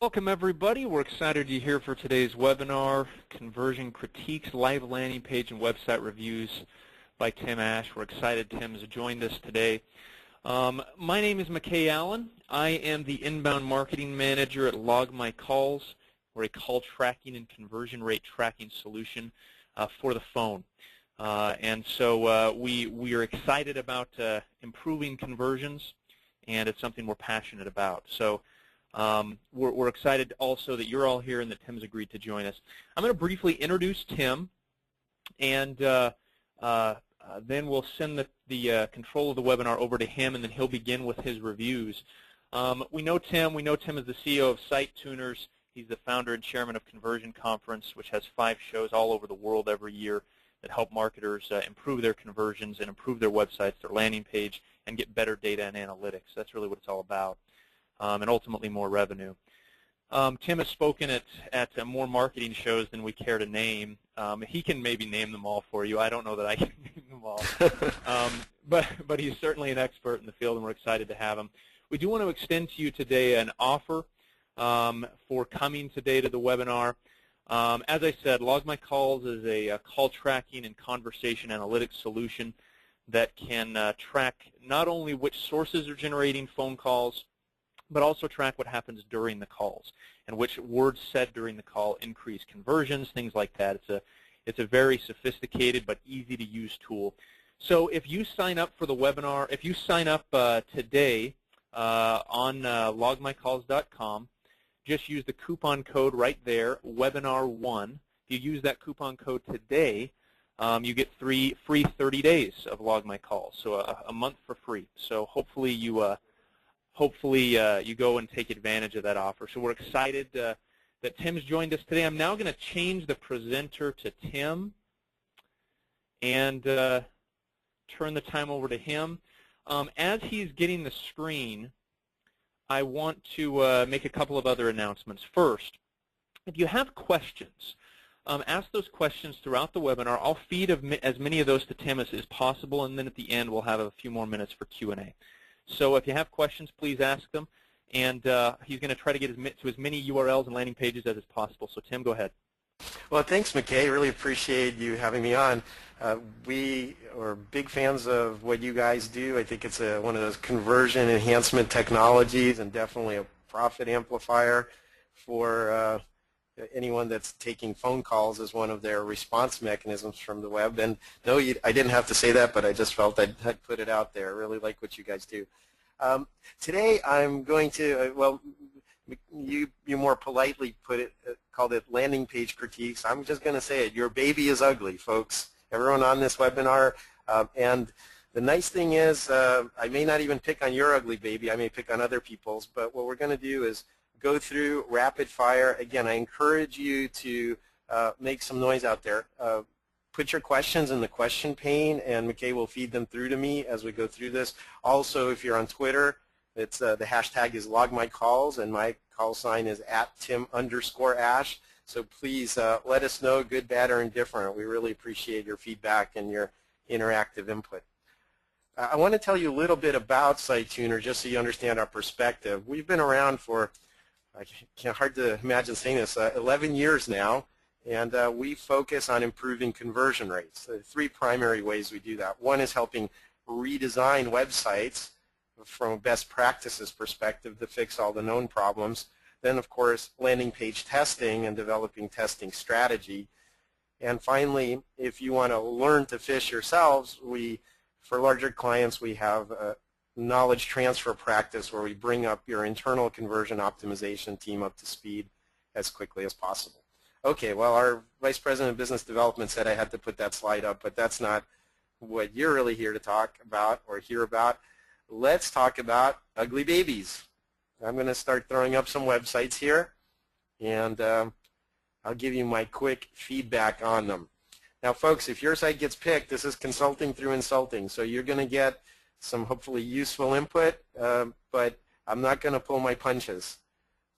Welcome everybody. We're excited you're here for today's webinar, Conversion Critiques, Live Landing Page and Website Reviews by Tim Ash. We're excited Tim has joined us today. My name is McKay Allen. I am the Inbound Marketing Manager at Log My Calls. We're a call tracking and conversion rate tracking solution for the phone. And so we are excited about improving conversions, and it's something we're passionate about. So we're excited also that you're all here and that Tim's agreed to join us. I'm going to briefly introduce Tim, and then we'll send the control of the webinar over to him, and then he'll begin with his reviews. We know Tim as the CEO of Site Tuners. He's the founder and chairman of Conversion Conference, which has 5 shows all over the world every year that help marketers improve their conversions and improve their websites, their landing page, and get better data and analytics. That's really what it's all about. And ultimately more revenue. Tim has spoken at more marketing shows than we care to name. He can maybe name them all for you. I don't know that I can name them all. But he's certainly an expert in the field, and we're excited to have him. We do want to extend to you today an offer for coming today to the webinar. As I said, Log My Calls is a call tracking and conversation analytics solution that can track not only which sources are generating phone calls, but also track what happens during the calls and which words said during the call increase conversions, things like that. It's a very sophisticated but easy to use tool. So if you sign up for the webinar, if you sign up today on logmycalls.com, just use the coupon code right there, webinar1. If you use that coupon code today, you get free 30 days of Log My Calls, so a month for free. So hopefully you go and take advantage of that offer. So we're excited that Tim's joined us today. I'm now going to change the presenter to Tim and turn the time over to him. As he's getting the screen, I want to make a couple of other announcements. First, if you have questions, ask those questions throughout the webinar. I'll feed as many of those to Tim as possible, and then at the end we'll have a few more minutes for Q&A. So if you have questions, please ask them, and he's going to try to get to as many URLs and landing pages as is possible. So Tim, go ahead. Well, thanks, McKay. Really appreciate you having me on. We are big fans of what you guys do. I think it's one of those conversion enhancement technologies and definitely a profit amplifier for anyone that's taking phone calls as one of their response mechanisms from the web. And no, I didn't have to say that, but I just felt I'd put it out there. I really like what you guys do. Today I'm going to, well, you more politely called it landing page critiques. I'm just going to say it. Your baby is ugly, folks. Everyone on this webinar. And the nice thing is I may not even pick on your ugly baby. I may pick on other people's. But what we're going to do is go through rapid fire. Again, I encourage you to make some noise out there. Put your questions in the question pane, and McKay will feed them through to me as we go through this. Also, if you're on Twitter, it's the hashtag is LogMyCalls, and my call sign is @Tim_Ash. So please let us know, good, bad, or indifferent. We really appreciate your feedback and your interactive input. I want to tell you a little bit about SiteTuner just so you understand our perspective. We've been around for, hard to imagine saying this, 11 years now, and we focus on improving conversion rates. There are 3 primary ways we do that. One is helping redesign websites from a best practices perspective to fix all the known problems. Then, of course, landing page testing and developing testing strategy. And finally, if you want to learn to fish yourselves, for larger clients, we have a knowledge transfer practice where we bring up your internal conversion optimization team up to speed as quickly as possible. Okay, well, our Vice President of Business Development said I had to put that slide up, but that's not what you're really here to talk about or hear about. Let's talk about ugly babies. I'm going to start throwing up some websites here, and I'll give you my quick feedback on them. Now, folks, if your site gets picked, this is consulting through insulting, so you're going to get some hopefully useful input, but I'm not going to pull my punches.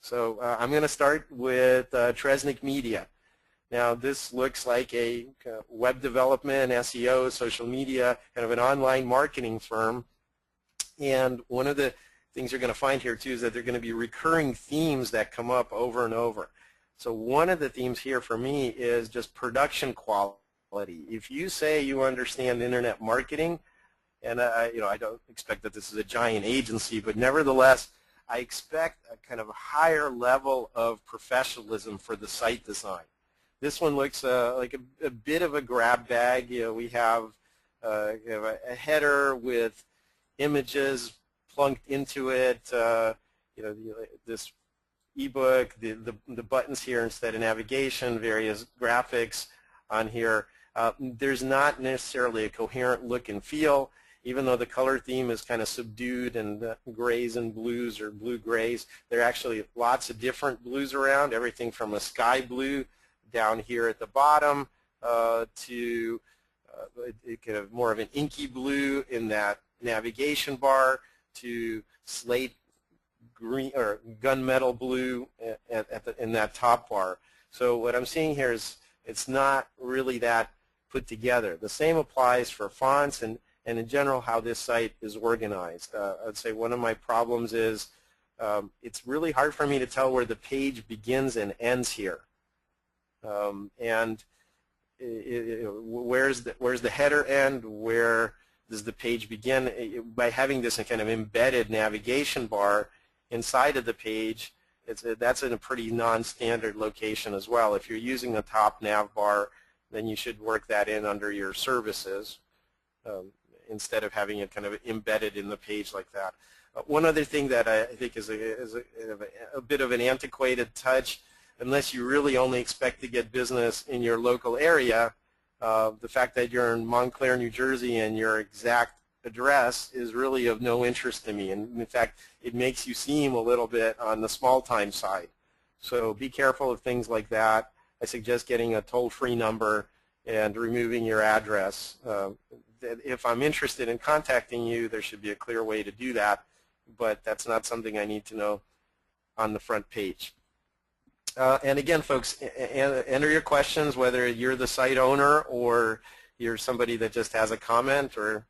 So I'm going to start with Tresnik Media. Now, this looks like a web development, SEO, social media, kind of an online marketing firm. And one of the things you're going to find here too is that there are going to be recurring themes that come up over and over. So one of the themes here for me is just production quality. If you say you understand internet marketing, and I don't expect that this is a giant agency, but nevertheless, I expect a kind of a higher level of professionalism for the site design. This one looks like a bit of a grab bag. We have a header with images plunked into it. This ebook, the buttons here instead of navigation, various graphics on here. There's not necessarily a coherent look and feel, even though the color theme is kind of subdued and grays and blues or blue-grays. There are actually lots of different blues around, everything from a sky blue down here at the bottom to kind of more of an inky blue in that navigation bar to slate green or gunmetal blue in that top bar. So what I'm seeing here is it's not really that put together. The same applies for fonts and in general how this site is organized. I'd say one of my problems is it's really hard for me to tell where the page begins and ends here. Where's the header end? Where does the page begin? By having this kind of embedded navigation bar inside of the page, that's in a pretty non-standard location as well. If you're using a top nav bar, then you should work that in under your services instead of having it kind of embedded in the page like that. One other thing that I think is a bit of an antiquated touch, unless you really only expect to get business in your local area, the fact that you're in Montclair, New Jersey, and your exact address is really of no interest to me. And in fact, it makes you seem a little bit on the small-time side. So be careful of things like that. I suggest getting a toll-free number and removing your address. If I'm interested in contacting you, there should be a clear way to do that, but that's not something I need to know on the front page. And again, folks, enter your questions, whether you're the site owner or you're somebody that just has a comment or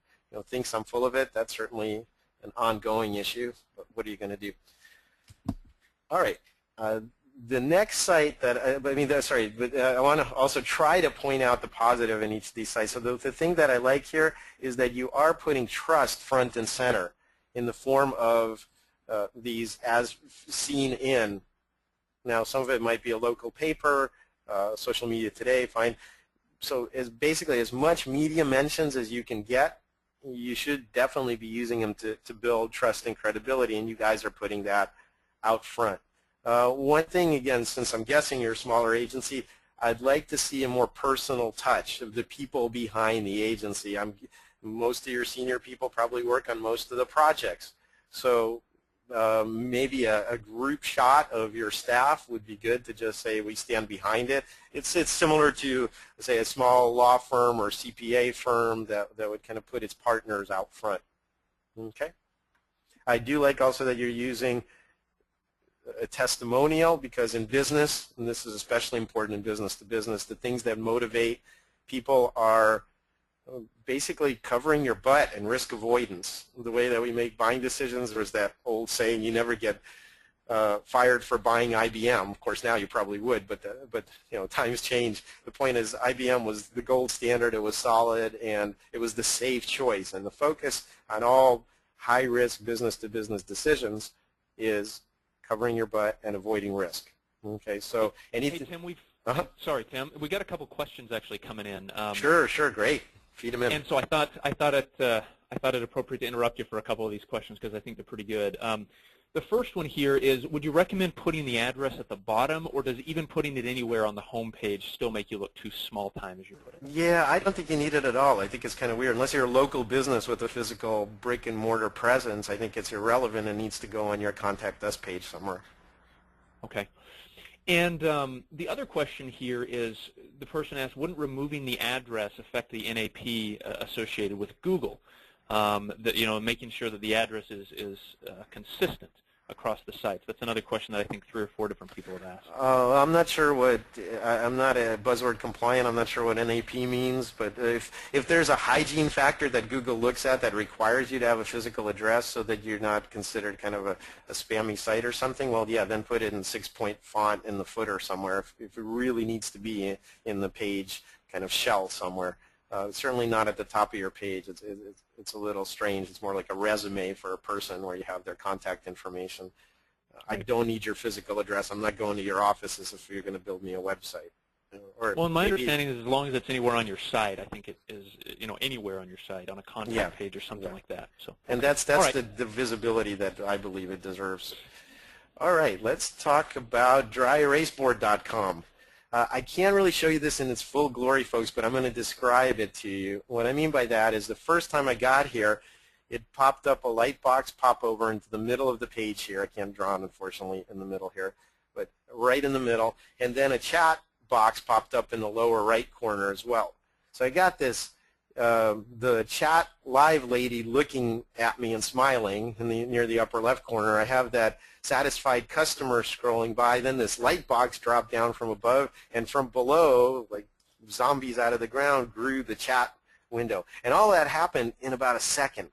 thinks I'm full of it. That's certainly an ongoing issue, but what are you going to do? All right. The next site that, I want to also try to point out the positive in each of these sites. So the thing that I like here is that you are putting trust front and center in the form of these as seen in. Now, some of it might be a local paper, social media today, fine. So basically as much media mentions as you can get, you should definitely be using them to build trust and credibility, and you guys are putting that out front. One thing, again, since I'm guessing you're a smaller agency, I'd like to see a more personal touch of the people behind the agency. Most of your senior people probably work on most of the projects. So maybe a group shot of your staff would be good to just say we stand behind it. It's similar to, say, a small law firm or CPA firm that would kind of put its partners out front. Okay. I do like also that you're using a testimonial, because in business, and this is especially important in business to business, the things that motivate people are basically covering your butt and risk avoidance. The way that we make buying decisions, there's that old saying, you never get fired for buying IBM. Of course, now you probably would, but times change. The point is, IBM was the gold standard. It was solid, and it was the safe choice. And the focus on all high-risk business-to-business decisions is covering your butt and avoiding risk. Okay, so anything. Hey, Tim, sorry, Tim, we got a couple questions actually coming in. Sure, great. Feed them in. And so I thought it appropriate to interrupt you for a couple of these questions because I think they're pretty good. The first one here is, would you recommend putting the address at the bottom, or does even putting it anywhere on the home page still make you look too small time, as you put it? Yeah, I don't think you need it at all. I think it's kind of weird. Unless you're a local business with a physical brick and mortar presence, I think it's irrelevant and needs to go on your contact us page somewhere. Okay. And the other question here is, the person asked, wouldn't removing the address affect the NAP associated with Google? Making sure that the address is consistent across the sites? That's another question that I think 3 or 4 different people have asked. I'm not sure what, I'm not a buzzword compliant, I'm not sure what NAP means, but if there's a hygiene factor that Google looks at that requires you to have a physical address so that you're not considered kind of a spammy site or something, well, yeah, then put it in 6-point font in the footer somewhere if it really needs to be in the page kind of shell somewhere. Certainly not at the top of your page. It's a little strange. It's more like a resume for a person where you have their contact information. I don't need your physical address. I'm not going to your offices if you're going to build me a website. Or well, my understanding is as long as it's anywhere on your site, I think it is, anywhere on your site, on a contact page or something like that. So, and that's right. the visibility that I believe it deserves. All right, let's talk about dryeraseboard.com. I can't really show you this in its full glory, folks, but I'm going to describe it to you. What I mean by that is the first time I got here, it popped up a light box pop over into the middle of the page here. I can't draw it, unfortunately, in the middle here, but right in the middle. And then a chat box popped up in the lower right corner as well. So I got this, the chat live lady looking at me and smiling near the upper left corner. I have that satisfied customer scrolling by. Then this light box dropped down from above, and from below, like zombies out of the ground, grew the chat window. And all that happened in about a second.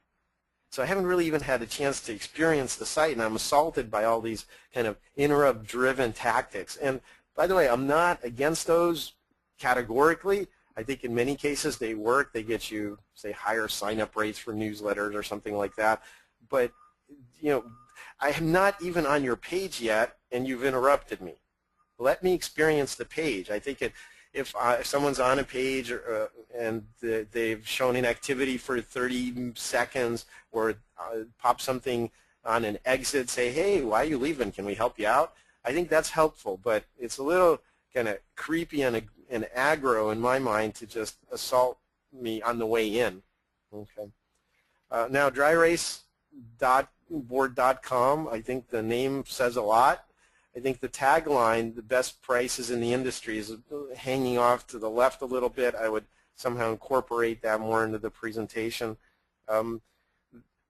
So I haven't really even had a chance to experience the site, and I'm assaulted by all these kind of interrupt-driven tactics. And by the way, I'm not against those categorically. I think in many cases they work. They get you, say, higher sign-up rates for newsletters or something like that. But, I am not even on your page yet, and you've interrupted me. Let me experience the page. I think if someone's on a page and they've shown inactivity for 30 seconds or pop something on an exit, say, hey, why are you leaving? Can we help you out? I think that's helpful, but it's a little kind of creepy and aggro in my mind to just assault me on the way in. Okay. Now, dryeraseboard.com, I think the name says a lot. I think the tagline, the best prices in the industry, is hanging off to the left a little bit. I would somehow incorporate that more into the presentation.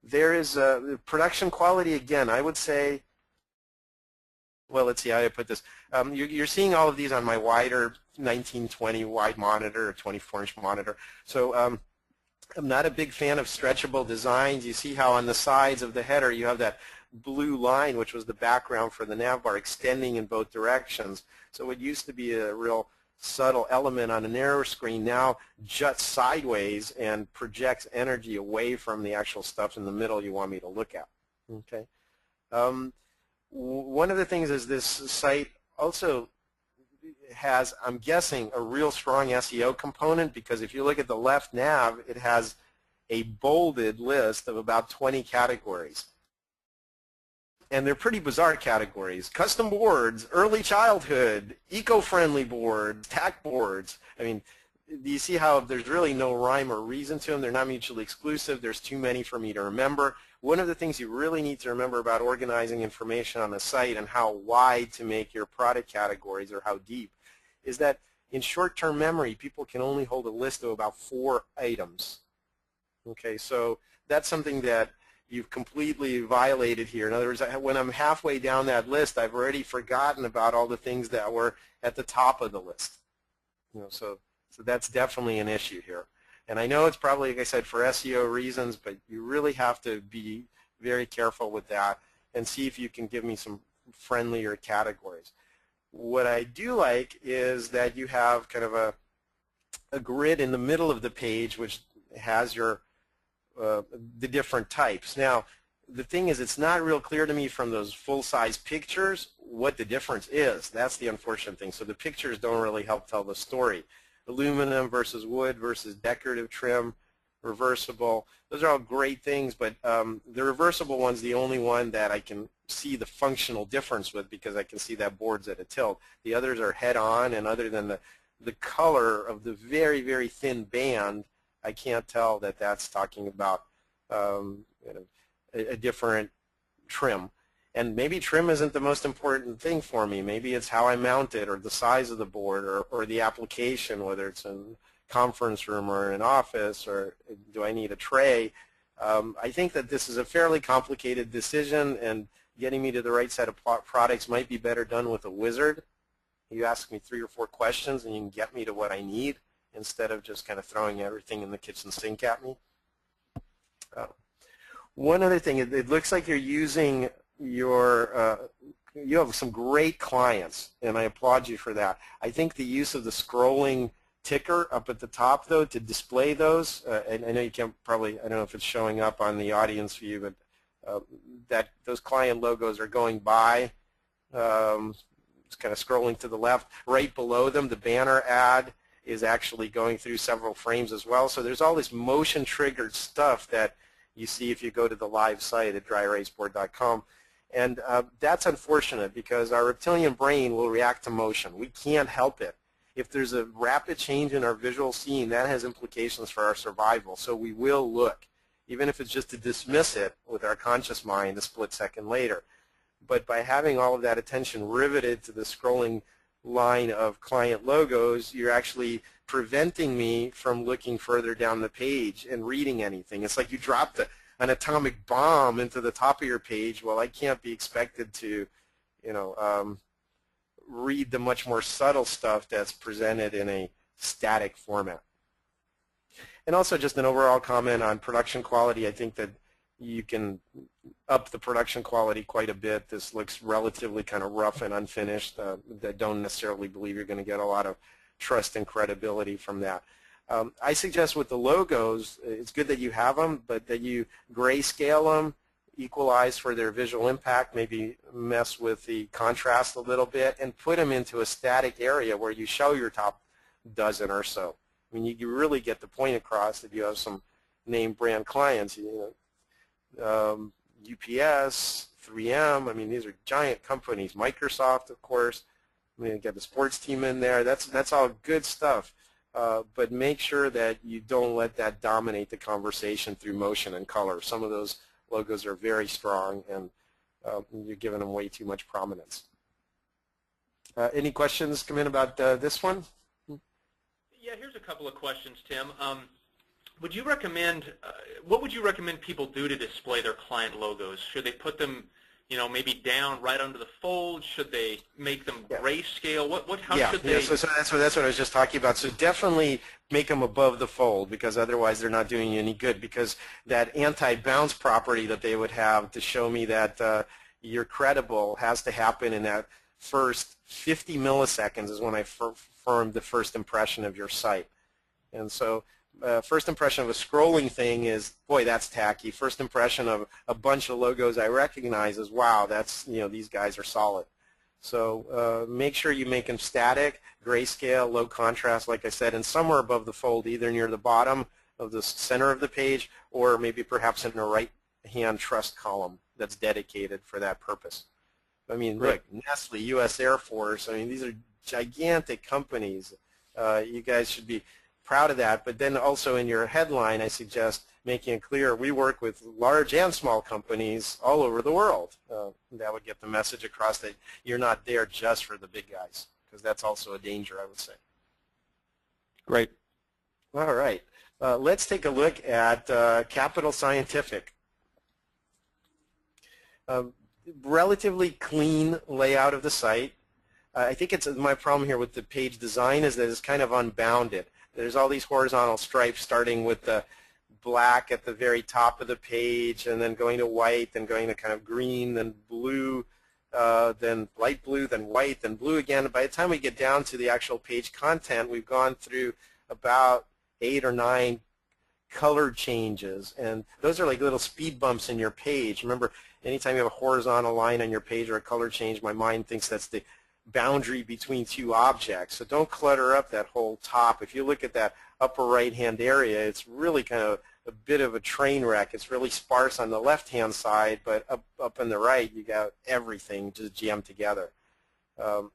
There is production quality, again, I would say, well, let's see how I put this. You're seeing all of these on my wider 1920 wide monitor, or 24-inch monitor. So I'm not a big fan of stretchable designs. You see how on the sides of the header you have that blue line, which was the background for the nav bar, extending in both directions. So what used to be a real subtle element on a narrow screen now juts sideways and projects energy away from the actual stuff in the middle you want me to look at. Okay. One of the things is this site also has, I'm guessing, a real strong SEO component, because if you look at the left nav, it has a bolded list of about 20 categories. And they're pretty bizarre categories. Custom boards, early childhood, eco-friendly boards, tack boards. I mean, do you see how there's really no rhyme or reason to them? They're not mutually exclusive. There's too many for me to remember. One of the things you really need to remember about organizing information on a site and how wide to make your product categories or how deep is that in short-term memory, people can only hold a list of about 4 items. Okay, so that's something that you've completely violated here. In other words, when I'm halfway down that list, I've already forgotten about all the things that were at the top of the list. So that's definitely an issue here. And I know it's probably, like I said, for SEO reasons, but you really have to be very careful with that and see if you can give me some friendlier categories. What I do like is that you have kind of a grid in the middle of the page which has your the different types. Now, the thing is, it's not real clear to me from those full-size pictures what the difference is. That's the unfortunate thing. So the pictures don't really help tell the story. Aluminum versus wood versus decorative trim, reversible. Those are all great things, but the reversible one's the only one that I can see the functional difference with, because I can see that board's at a tilt. The others are head-on, and other than the color of the very, very thin band, I can't tell that that's talking about a different trim. And maybe trim isn't the most important thing for me. Maybe it's how I mount it, or the size of the board, or the application, whether it's in a conference room or an office, or do I need a tray. I think that this is a fairly complicated decision, and getting me to the right set of products might be better done with a wizard. You ask me 3 or 4 questions and you can get me to what I need instead of just kind of throwing everything in the kitchen sink at me. One other thing, it looks like you're using your, you have some great clients, and I applaud you for that. I think the use of the scrolling ticker up at the top, though, to display those, and I know you can't probably, I don't know if it's showing up on the audience view, but that those client logos are going by, it's kind of scrolling to the left. Right below them, the banner ad is actually going through several frames as well. So there's all this motion-triggered stuff that you see if you go to the live site at dryeraseboard.com. And that's unfortunate because our reptilian brain will react to motion. We can't help it. If there's a rapid change in our visual scene, that has implications for our survival. So we will look, even if it's just to dismiss it with our conscious mind a split second later. But by having all of that attention riveted to the scrolling line of client logos, you're actually preventing me from looking further down the page and reading anything. It's like you dropped an atomic bomb into the top of your page. Well, I can't be expected to, you know, read the much more subtle stuff that's presented in a static format. And also just an overall comment on production quality. I think that you can up the production quality quite a bit. This looks relatively kind of rough and unfinished. I don't necessarily believe you're going to get a lot of trust and credibility from that. I suggest with the logos, it's good that you have them, but that you grayscale them, equalize for their visual impact, maybe mess with the contrast a little bit, and put them into a static area where you show your top dozen or so. I mean, you really get the point across that you have some name brand clients. You know, UPS, 3M, I mean, these are giant companies. Microsoft, of course. I mean, you get the sports team in there. That's all good stuff. But make sure that you don't let that dominate the conversation through motion and color. Some of those logos are very strong, and you're giving them way too much prominence. Any questions come in about this one? Yeah, here's a couple of questions, Tim. Would you recommend, what would you recommend people do to display their client logos? Should they put them, you know, maybe down right under the fold? Should they make them grayscale? How should they? So that's what I was just talking about. So definitely make them above the fold, because otherwise they're not doing you any good, because that anti-bounce property that they would have to show me that you're credible has to happen in that first 50 milliseconds is when I formed the first impression of your site. And so first impression of a scrolling thing is, boy, that's tacky. First impression of a bunch of logos I recognize is, wow, that's, you know, these guys are solid. So make sure you make them static, grayscale, low contrast, like I said, and somewhere above the fold, either near the bottom of the center of the page or maybe perhaps in the right-hand trust column that's dedicated for that purpose. I mean, look, Nestle, U.S. Air Force, I mean, these are gigantic companies. You guys should be proud of that. But then also in your headline, I suggest making it clear we work with large and small companies all over the world. That would get the message across that you're not there just for the big guys, because that's also a danger, I would say. Great. All right. Let's take a look at Capital Scientific. Relatively clean layout of the site. I think it's my problem here with the page design is that it's kind of unbounded. There's all these horizontal stripes starting with the black at the very top of the page, and then going to white, then going to kind of green, then blue, then light blue, then white, then blue again. And by the time we get down to the actual page content, we've gone through about 8 or 9 color changes, and those are like little speed bumps in your page. Remember, anytime you have a horizontal line on your page or a color change, my mind thinks that's the boundary between two objects. So don't clutter up that whole top. If you look at that upper right-hand area, it's really kind of a bit of a train wreck. It's really sparse on the left-hand side, but up on the right, you got everything just jammed together.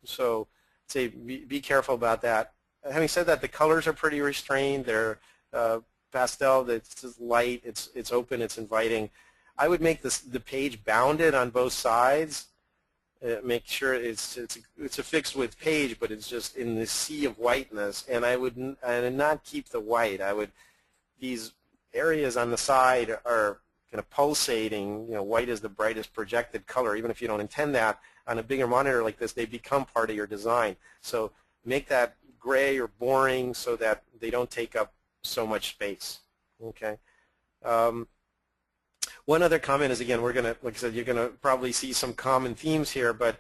So say be careful about that. Having said that, the colors are pretty restrained. They're pastel. That's just light. It's open. It's inviting. I would make the page bounded on both sides. Make sure it's affixed with page, but it's just in the sea of whiteness. And I would not keep the white. These areas on the side are kind of pulsating, white is the brightest projected color. Even if you don't intend that, on a bigger monitor like this, they become part of your design. So make that gray or boring so that they don't take up so much space. Okay. One other comment is, again, we're going to, like I said, you're going to probably see some common themes here, but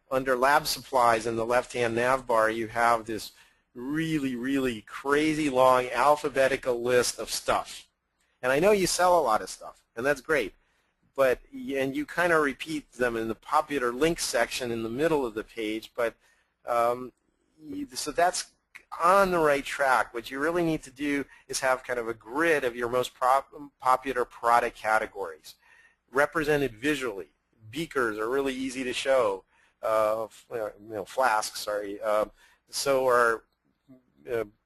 under lab supplies in the left-hand nav bar, you have this really, really crazy long alphabetical list of stuff. And I know you sell a lot of stuff, and that's great, but, and you kind of repeat them in the popular links section in the middle of the page, but so that's on the right track. What you really need to do is have kind of a grid of your most popular product categories represented visually. Beakers are really easy to show, flasks, sorry. So are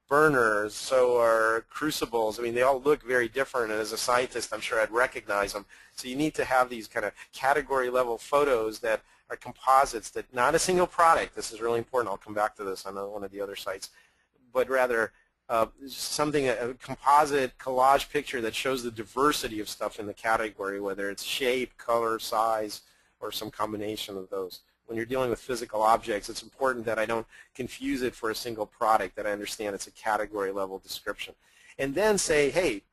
burners, so are crucibles. I mean, they all look very different, and as a scientist, I'm sure I'd recognize them. So you need to have these kind of category level photos that are composites, that not a single product, this is really important, I'll come back to this on one of the other sites, but rather something, a composite collage picture that shows the diversity of stuff in the category, whether it's shape, color, size, or some combination of those. When you're dealing with physical objects, it's important that I don't confuse it for a single product, that I understand it's a category level description. And then say, hey,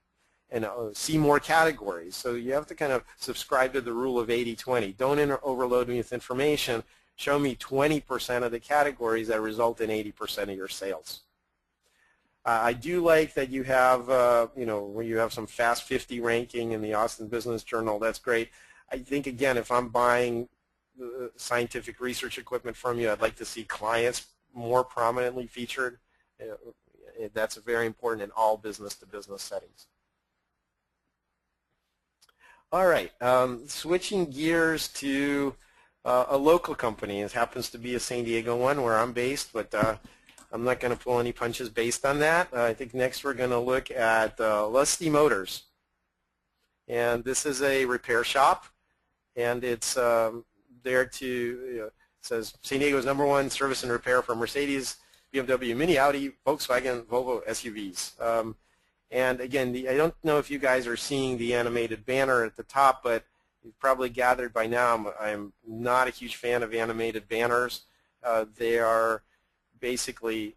and see more categories. So you have to kind of subscribe to the rule of 80-20. Don't overload me with information. Show me 20% of the categories that result in 80% of your sales. I do like that you have, when you have some Fast 50 ranking in the Austin Business Journal. That's great. I think, again, if I'm buying scientific research equipment from you, I'd like to see clients more prominently featured. That's very important in all business-to-business settings. All right, switching gears to a local company. It happens to be a San Diego one where I'm based, but I'm not going to pull any punches based on that. I think next we're going to look at Lusty Motors. And this is a repair shop, and it's there to, it says San Diego's #1 service and repair for Mercedes, BMW, Mini, Audi, Volkswagen, Volvo SUVs. And again, I don't know if you guys are seeing the animated banner at the top, but you've probably gathered by now I'm not a huge fan of animated banners. They are basically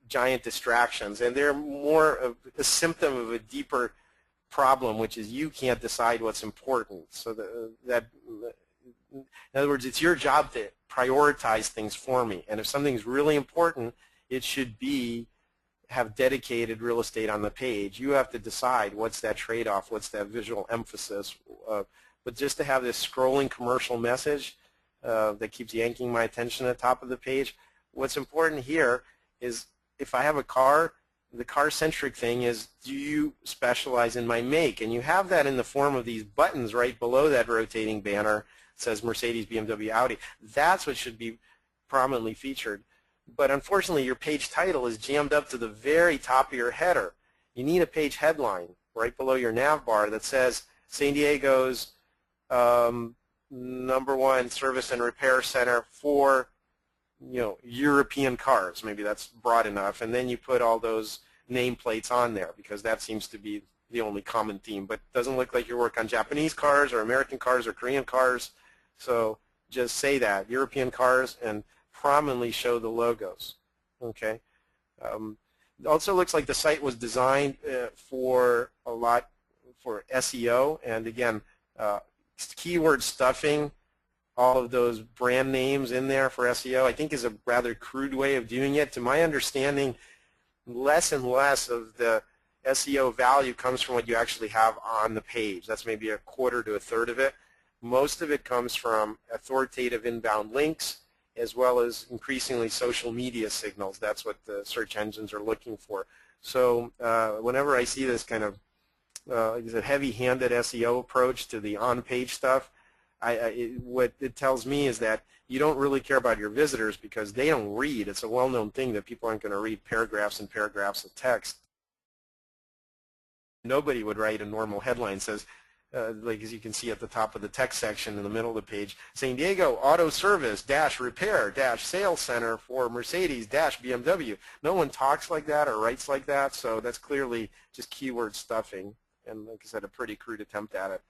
giant distractions, and they're more of a symptom of a deeper problem, which is you can't decide what's important. So in other words, it's your job to prioritize things for me. And if something's really important, it should have dedicated real estate on the page. You have to decide what's that trade-off, what's that visual emphasis. But just to have this scrolling commercial message that keeps yanking my attention at the top of the page, what's important here is if I have a car, the car-centric thing is, do you specialize in my make? And you have that in the form of these buttons right below that rotating banner. It says Mercedes, BMW, Audi. That's what should be prominently featured. But unfortunately, your page title is jammed up to the very top of your header. You need a page headline right below your nav bar that says San Diego's #1 service and repair center for European cars. Maybe that's broad enough. And then you put all those nameplates on there, because that seems to be the only common theme. But it doesn't look like you work on Japanese cars or American cars or Korean cars. So just say that, European cars, and prominently show the logos. Okay. It also looks like the site was designed for SEO, and again, keyword stuffing all of those brand names in there for SEO, I think, is a rather crude way of doing it. To my understanding, less and less of the SEO value comes from what you actually have on the page. That's maybe a quarter to a third of it. Most of it comes from authoritative inbound links, as well as increasingly social media signals. That's what the search engines are looking for. So whenever I see this kind of heavy-handed SEO approach to the on-page stuff, what it tells me is that you don't really care about your visitors, because they don't read. It's a well-known thing that people aren't going to read paragraphs and paragraphs of text. Nobody would write a normal headline that says, like as you can see at the top of the text section in the middle of the page, San Diego Auto Service Repair Sales Center for Mercedes BMW. No one talks like that or writes like that, so that's clearly just keyword stuffing. and like I said, a pretty crude attempt at it.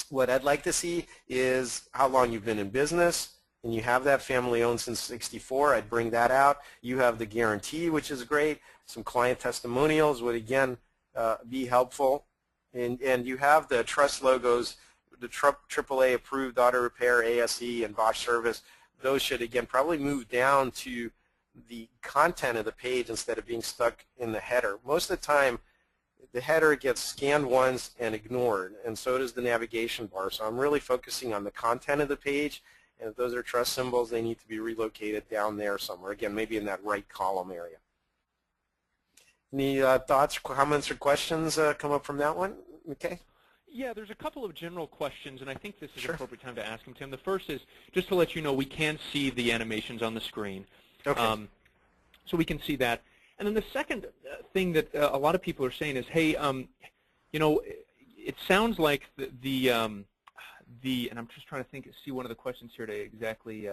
What I'd like to see is how long you've been in business, and you have that family-owned since '64. I'd bring that out. You have the guarantee, which is great. Some client testimonials would, again, be helpful. And you have the trust logos, the AAA approved auto repair, ASE, and Bosch service. Those should, again, probably move down to the content of the page instead of being stuck in the header. Most of the time, the header gets scanned once and ignored, and so does the navigation bar. So I'm really focusing on the content of the page, and if those are trust symbols, they need to be relocated down there somewhere. Again, maybe in that right column area. Any thoughts, comments, or questions come up from that one? Okay. Yeah, there's a couple of general questions, and I think this is Sure. an appropriate time to ask them, Tim. The first is, just to let you know, we can see the animations on the screen. Okay. So we can see that. And then the second thing that a lot of people are saying is, hey, you know, it sounds like and I'm just trying to see one of the questions here to exactly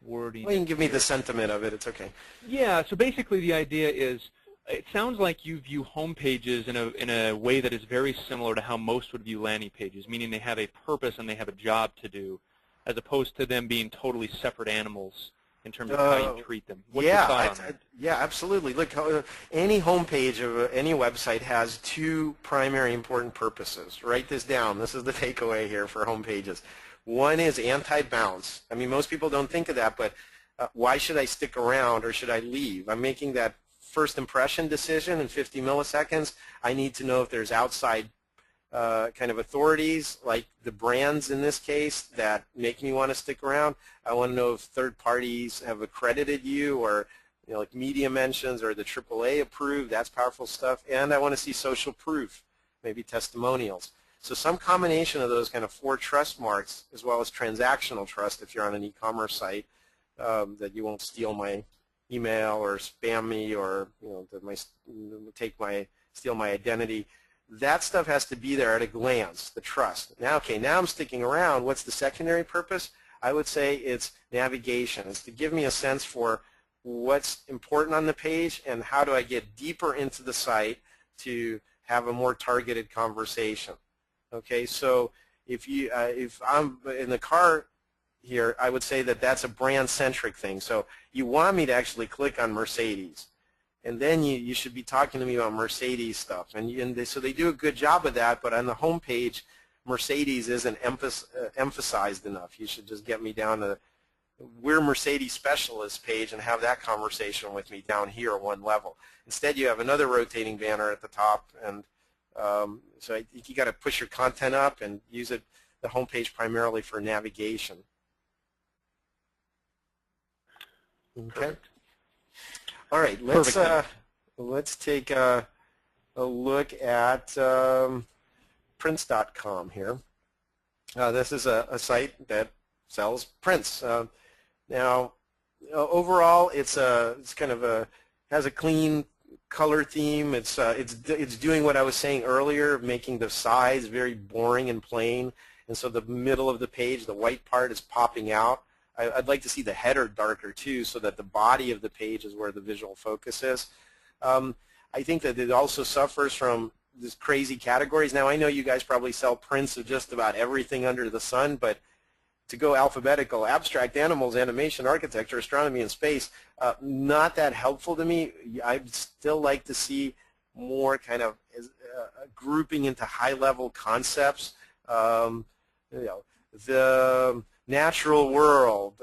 wording. Well, you can give me the sentiment of it. It's okay. Yeah, so basically the idea is, it sounds like you view home pages in a way that is very similar to how most would view landing pages, meaning they have a purpose and they have a job to do, as opposed to them being totally separate animals in terms of how you treat them. What's your thought on that? Yeah, absolutely. Look, any home page of any website has two primary important purposes. Write this down. This is the takeaway here for home pages. One is anti-bounce. I mean, most people don't think of that, but why should I stick around or should I leave? I'm making that first impression decision in 50 milliseconds. I need to know if there's outside kind of authorities, like the brands in this case, that make me want to stick around. I want to know if third parties have accredited you, or like media mentions, or the AAA approved. That's powerful stuff. And I want to see social proof, maybe testimonials. So some combination of those kind of 4 trust marks, as well as transactional trust if you're on an e-commerce site, that you won't steal my email or spam me, or steal my identity. That stuff has to be there at a glance, the trust. Now, okay, now I'm sticking around. What's the secondary purpose? I would say it's navigation. It's to give me a sense for what's important on the page and how do I get deeper into the site to have a more targeted conversation. Okay, so if I'm in the car here, I would say that that's a brand-centric thing. So you want me to actually click on Mercedes, and then you should be talking to me about Mercedes stuff. So they do a good job of that, but on the home page, Mercedes isn't emphasized enough. You should just get me down to we're Mercedes specialists page and have that conversation with me down here one level. Instead, you have another rotating banner at the top, and so you got to push your content up and use the home page primarily for navigation. Okay. Perfect. All right, let's take a look at prints.com here. This is a site that sells prints. Now, overall, it's kind of has a clean color theme. It's doing what I was saying earlier, making the sides very boring and plain, and so the middle of the page, the white part, is popping out. I'd like to see the header darker too, so that the body of the page is where the visual focus is. I think that it also suffers from these crazy categories. Now, I know you guys probably sell prints of just about everything under the sun, but to go alphabetical, abstract animals, animation, architecture, astronomy, and space, not that helpful to me. I'd still like to see more kind of grouping into high-level concepts. The natural world,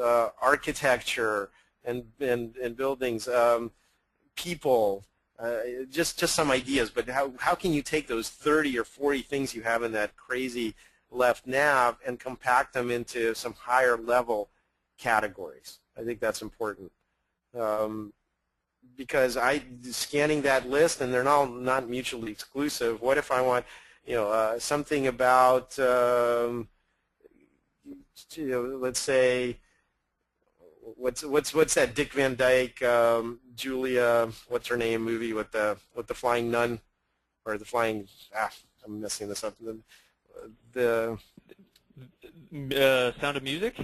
architecture, and buildings, people, just some ideas. But how can you take those 30 or 40 things you have in that crazy left nav and compact them into some higher level categories? I think that's important, because scanning that list, and they're all not mutually exclusive. What if I want, something about let's say, what's that Dick Van Dyke, Julia, what's her name movie with the flying nun, or the flying, I'm messing this up. The Sound of Music?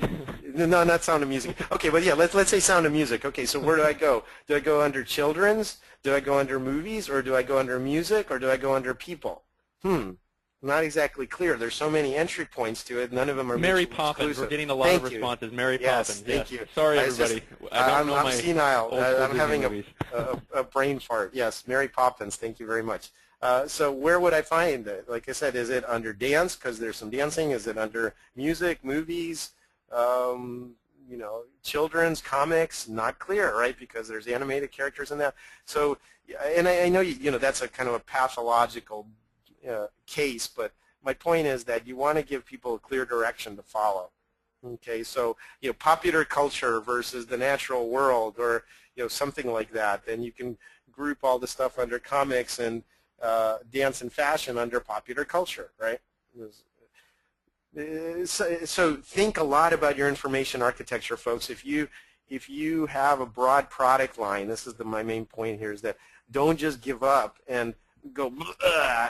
No, not Sound of Music. Okay, but yeah, let's say Sound of Music. Okay, so where do I go? Do I go under children's? Do I go under movies? Or do I go under music? Or do I go under people? Not exactly clear. There's so many entry points to it. None of them are Mary mutually Poppins. exclusive. We're getting a lot of responses. Mary Poppins. Thank you. Sorry, everybody. I'm senile. I'm having movies. a brain fart. Yes, Mary Poppins. Thank you very much. So where would I find it? Like I said, is it under dance because there's some dancing? Is it under music, movies, children's, comics? Not clear, right? Because there's animated characters in that. So, and I know that's a kind of a pathological case, but my point is that you want to give people a clear direction to follow. Okay, so popular culture versus the natural world, or something like that. Then you can group all the stuff under comics and dance and fashion under popular culture, right? So think a lot about your information architecture, folks. If you have a broad product line, this is my main point here, is that don't just give up and go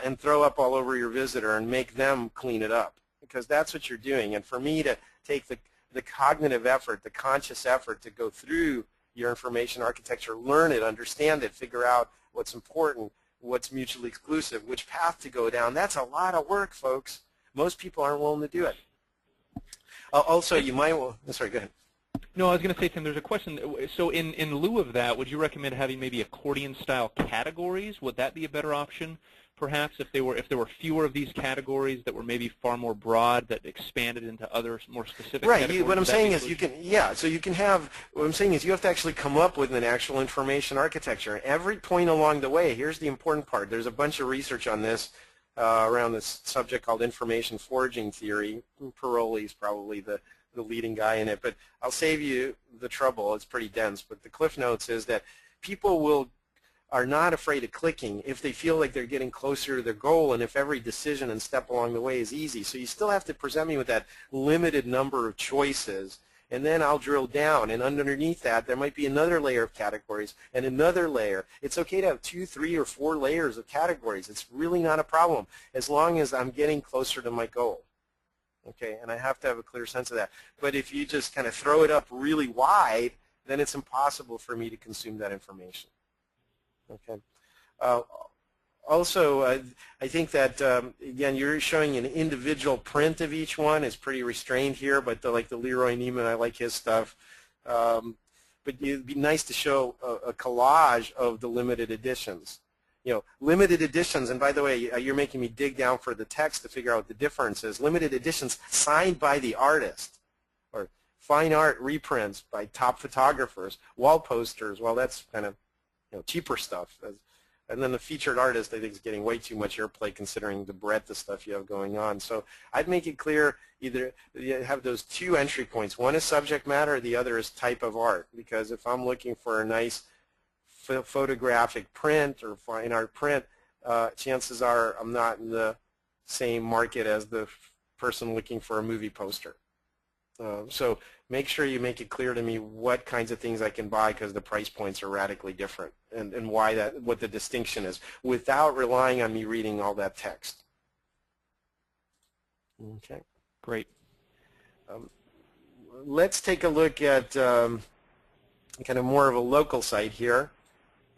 and throw up all over your visitor and make them clean it up, because that's what you're doing. And for me to take the cognitive effort, the conscious effort to go through your information architecture, learn it, understand it, figure out what's important, what's mutually exclusive, which path to go down, that's a lot of work, folks. Most people aren't willing to do it. Also, you might sorry, go ahead. No, I was going to say, Tim, there's a question. So in lieu of that, would you recommend having maybe accordion-style categories? Would that be a better option, perhaps, if there were fewer of these categories that were maybe far more broad, that expanded into other more specific categories? Right. What I'm saying is what I'm saying is you have to actually come up with an actual information architecture. And every point along the way, here's the important part. There's a bunch of research on this around this subject called information foraging theory. Paroli's probably the leading guy in it, but I'll save you the trouble. It's pretty dense, but the Cliff Notes is that people are not afraid of clicking if they feel like they're getting closer to their goal, and if every decision and step along the way is easy. So you still have to present me with that limited number of choices, and then I'll drill down, and underneath that there might be another layer of categories and another layer. It's okay to have 2, 3, or 4 layers of categories. It's really not a problem as long as I'm getting closer to my goal. Okay, and I have to have a clear sense of that. But if you just kind of throw it up really wide, then it's impossible for me to consume that information. Okay. Also, I think that, again, you're showing an individual print of each one. It's pretty restrained here, but like the Leroy Neiman, I like his stuff. But it'd be nice to show a collage of the limited editions. Limited editions, and by the way, you're making me dig down for the text to figure out what the difference is. Limited editions signed by the artist, or fine art reprints by top photographers, wall posters. Well, that's kind of cheaper stuff. And then the featured artist, I think, is getting way too much airplay considering the breadth of stuff you have going on. So I'd make it clear, either you have those 2 entry points. One is subject matter, the other is type of art. Because if I'm looking for a nice photographic print or fine art print, chances are I'm not in the same market as the person looking for a movie poster. So make sure you make it clear to me what kinds of things I can buy, because the price points are radically different, and what the distinction is, without relying on me reading all that text. Okay. Great. Let's take a look at kind of more of a local site here.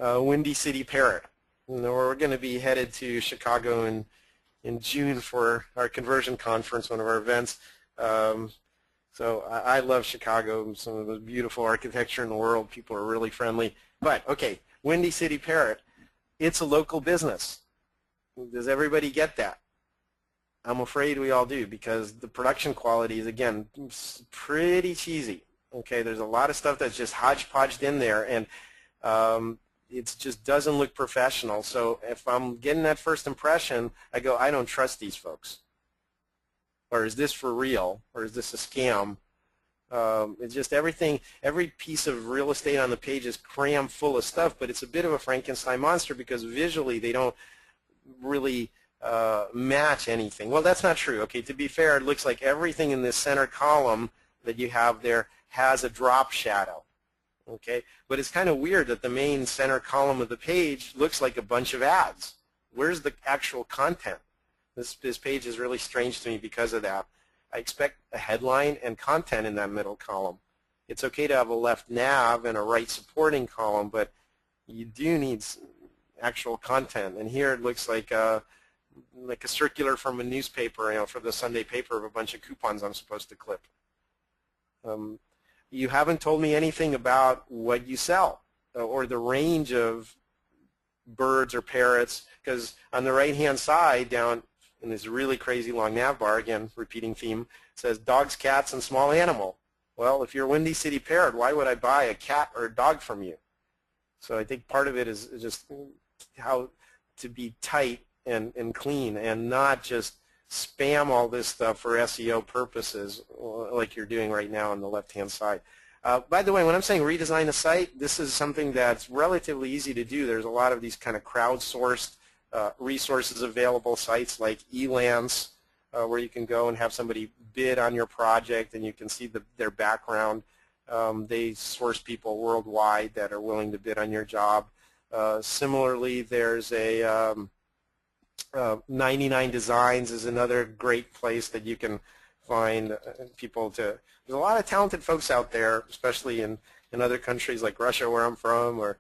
Windy City Parrot. We're going to be headed to Chicago in June for our conversion conference, one of our events. So I love Chicago, some of the beautiful architecture in the world. People are really friendly. But, okay, Windy City Parrot, it's a local business. Does everybody get that? I'm afraid we all do, because the production quality is, again, pretty cheesy. Okay, there's a lot of stuff that's just hodgepodged in there, and it just doesn't look professional. So if I'm getting that first impression, I go, I don't trust these folks. Or is this for real? Or is this a scam? It's just everything, every piece of real estate on the page is crammed full of stuff, but it's a bit of a Frankenstein monster because visually they don't really match anything. Well, that's not true. Okay, to be fair, it looks like everything in this center column that you have there has a drop shadow. Okay, but it's kind of weird that the main center column of the page looks like a bunch of ads. Where's the actual content? This page is really strange to me because of that. I expect a headline and content in that middle column. It's okay to have a left nav and a right supporting column, but you do need actual content. And here it looks like a circular from a newspaper, for the Sunday paper of a bunch of coupons I'm supposed to clip. You haven't told me anything about what you sell or the range of birds or parrots, because on the right-hand side down in this really crazy long nav bar, again, repeating theme, says dogs, cats, and small animal. Well, if you're a Windy City Parrot, why would I buy a cat or a dog from you? So I think part of it is just how to be tight and clean and not just spam all this stuff for SEO purposes like you're doing right now on the left-hand side. By the way, when I'm saying redesign a site, this is something that's relatively easy to do. There's a lot of these kind of crowdsourced resources available, sites like Elance, where you can go and have somebody bid on your project and you can see their background. They source people worldwide that are willing to bid on your job. Similarly, there's a 99 Designs is another great place that you can find people to. There's a lot of talented folks out there, especially in other countries like Russia, where I'm from, or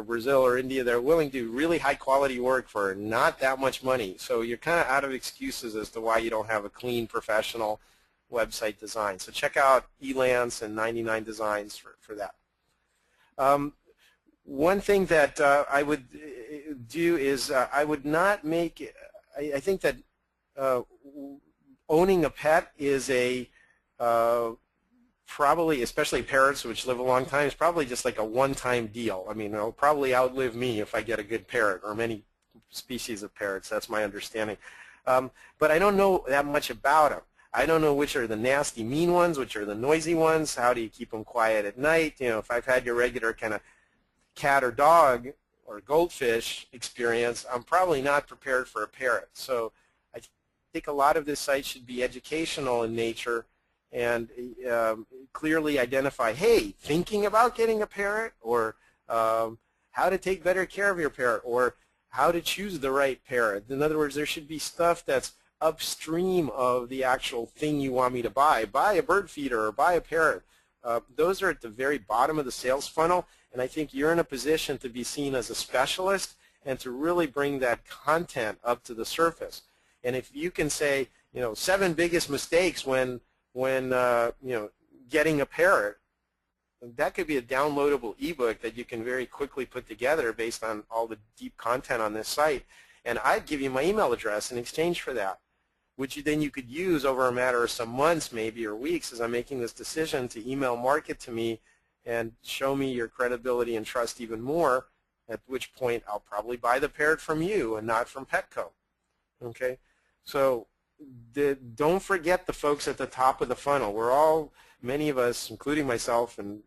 Brazil or India. They're willing to do really high quality work for not that much money. So you're kind of out of excuses as to why you don't have a clean, professional website design. So check out Elance and 99 Designs for that. One thing that I would do is I would not make, I think that owning a pet is a probably, especially parrots which live a long time, is probably just like a one-time deal. I mean, it'll probably outlive me if I get a good parrot, or many species of parrots. That's my understanding. But I don't know that much about them. I don't know which are the nasty, mean ones, which are the noisy ones. How do you keep them quiet at night? If I've had your regular kind of cat or dog or goldfish experience, I'm probably not prepared for a parrot. So I think a lot of this site should be educational in nature and clearly identify, hey, thinking about getting a parrot, or how to take better care of your parrot, or how to choose the right parrot. In other words, there should be stuff that's upstream of the actual thing you want me to buy. Buy a bird feeder or buy a parrot. Those are at the very bottom of the sales funnel, and I think you're in a position to be seen as a specialist and to really bring that content up to the surface. And if you can say, 7 biggest mistakes when getting a parrot, that could be a downloadable ebook that you can very quickly put together based on all the deep content on this site. And I'd give you my email address in exchange for that, which you could use over a matter of some months maybe, or weeks, as I'm making this decision to email market to me and show me your credibility and trust even more, at which point I'll probably buy the parrot from you and not from Petco. Okay? So don't forget the folks at the top of the funnel. We're all, many of us, including myself, and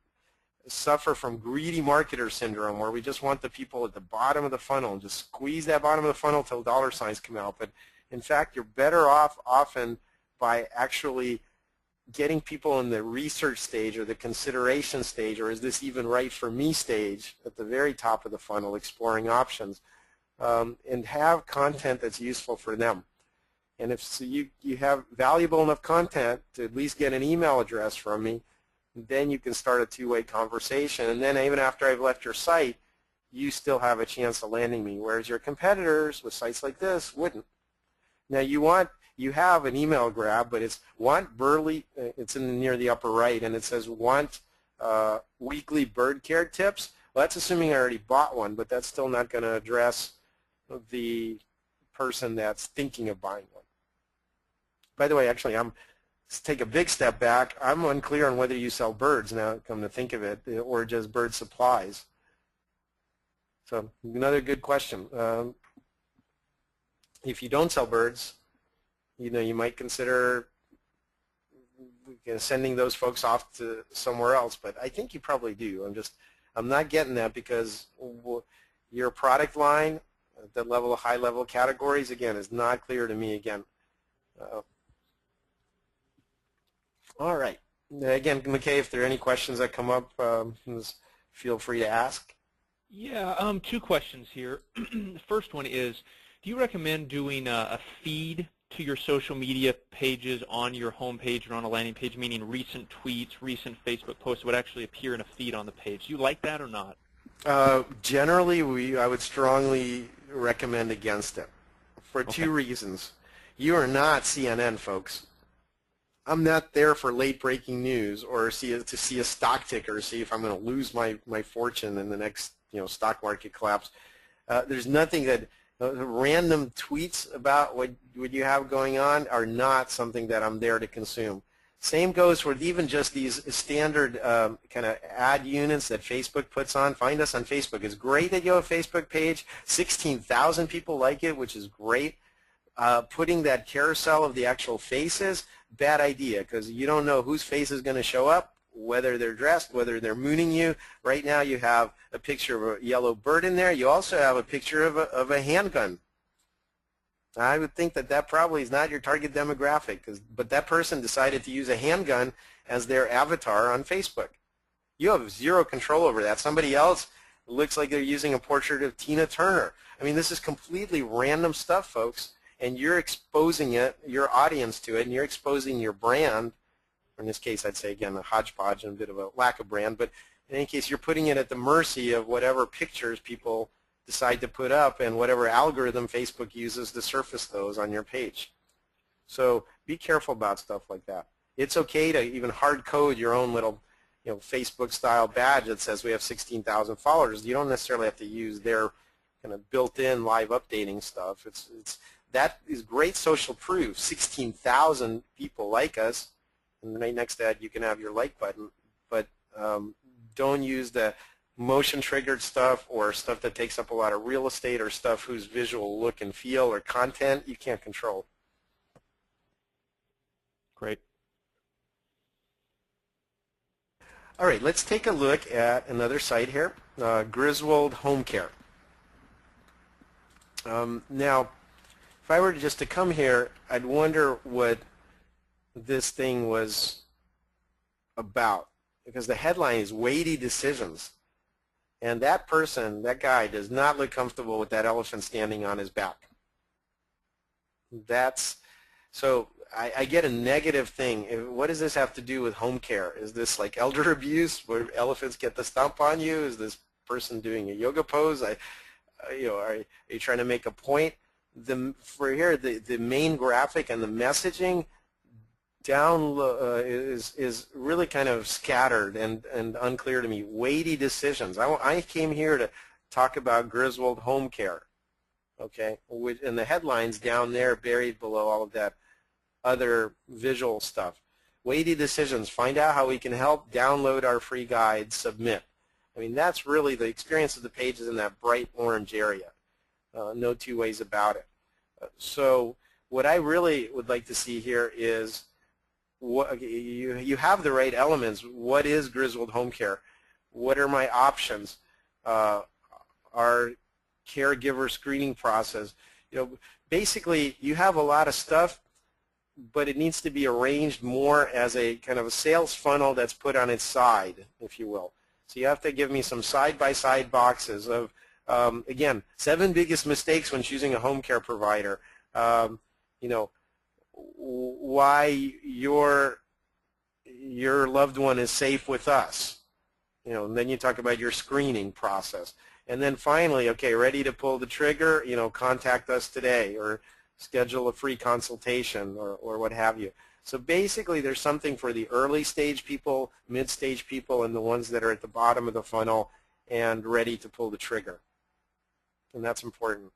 suffer from greedy marketer syndrome, where we just want the people at the bottom of the funnel and just squeeze that bottom of the funnel till dollar signs come out. But in fact, you're better off often by actually getting people in the research stage or the consideration stage, or is this even right for me stage, at the very top of the funnel, exploring options, and have content that's useful for them. And if so you have valuable enough content to at least get an email address from me, then you can start a two-way conversation. And then even after I've left your site, you still have a chance of landing me, whereas your competitors with sites like this wouldn't. Now you have an email grab, but it's want Burley, it's near the upper right, and it says want weekly bird care tips. Well, that's assuming I already bought one, but that's still not going to address the person that's thinking of buying one. By the way, actually, let's take a big step back. I'm unclear on whether you sell birds now, come to think of it, or just bird supplies. So another good question. If you don't sell birds, you might consider sending those folks off to somewhere else. But I think you probably do. I'm not getting that, because your product line at that level of high-level categories, again, is not clear to me again. All right. Again, McKay, if there are any questions that come up, just feel free to ask. Yeah, 2 questions here. The first one is, do you recommend doing a feed to your social media pages on your home page or on a landing page, meaning recent tweets, recent Facebook posts would actually appear in a feed on the page. Do you like that or not? Generally, I would strongly recommend against it for two reasons. You are not CNN, folks. I'm not there for late-breaking news or to see a stock ticker, see if I'm going to lose my fortune in the next stock market collapse. There's nothing that random tweets about what you have going on are not something that I'm there to consume. Same goes with even just these standard kind of ad units that Facebook puts on. Find us on Facebook. It's great that you have a Facebook page. 16,000 people like it, which is great. Putting that carousel of the actual faces, bad idea, because you don't know whose face is going to show up, whether they're dressed, whether they're mooning you. Right now you have a picture of a yellow bird in there. You also have a picture of a handgun. I would think that probably is not your target demographic, but that person decided to use a handgun as their avatar on Facebook. You have zero control over that. Somebody else looks like they're using a portrait of Tina Turner. I mean, this is completely random stuff, folks, and you're exposing your audience to it, and you're exposing your brand. In this case, I'd say, again, a hodgepodge and a bit of a lack of brand, but in any case, you're putting it at the mercy of whatever pictures people decide to put up and whatever algorithm Facebook uses to surface those on your page. So be careful about stuff like that. It's okay to even hard code your own little Facebook style badge that says we have 16,000 followers. You don't necessarily have to use their kind of built-in live updating stuff. That is great social proof. 16,000 people like us, and right next to that you can have your like button, but don't use the motion-triggered stuff or stuff that takes up a lot of real estate or stuff whose visual look and feel or content you can't control. Great. All right, let's take a look at another site here, Griswold Home Care. Now, if I were just to come here, I'd wonder what this thing was about, because the headline is weighty decisions. And that person, that guy, does not look comfortable with that elephant standing on his back. So I get a negative thing. What does this have to do with home care? Is this like elder abuse where elephants get the stomp on you? Is this person doing a yoga pose? Are you trying to make a point? For here, the main graphic and the messaging down is really kind of scattered and unclear to me. Weighty decisions. I came here to talk about Griswold Home Care, okay? And the headline's down there buried below all of that other visual stuff. Weighty decisions. Find out how we can help. Download our free guide. Submit. I mean, that's really the experience of the page is in that bright orange area. No two ways about it. So what I really would like to see here is you have the right elements. What is Griswold Home Care? What are my options? Our caregiver screening process. Basically, you have a lot of stuff, but it needs to be arranged more as a kind of a sales funnel that's put on its side, if you will. So you have to give me some side-by-side boxes of, again, 7 biggest mistakes when choosing a home care provider. Why your loved one is safe with us. And then you talk about your screening process. And then finally, okay, ready to pull the trigger, contact us today or schedule a free consultation or what have you. So basically there's something for the early stage people, mid-stage people, and the ones that are at the bottom of the funnel and ready to pull the trigger. And that's important.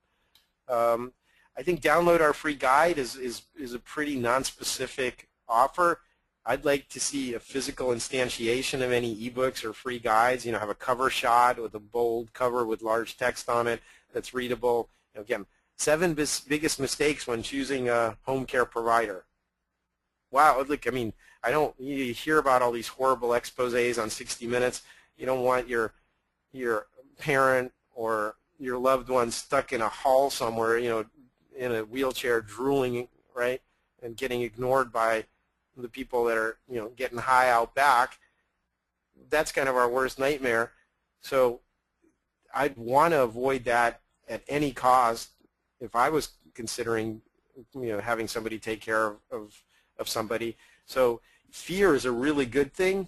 I think download our free guide is a pretty non-specific offer. I'd like to see a physical instantiation of any ebooks or free guides. Have a cover shot with a bold cover with large text on it that's readable. Again, 7 biggest mistakes when choosing a home care provider. Wow, look, I mean, you hear about all these horrible exposés on 60 Minutes. You don't want your parent or your loved one stuck in a hall somewhere, in a wheelchair drooling, right, and getting ignored by the people that are, getting high out back. That's kind of our worst nightmare. So I'd want to avoid that at any cost if I was considering having somebody take care of somebody. So fear is a really good thing.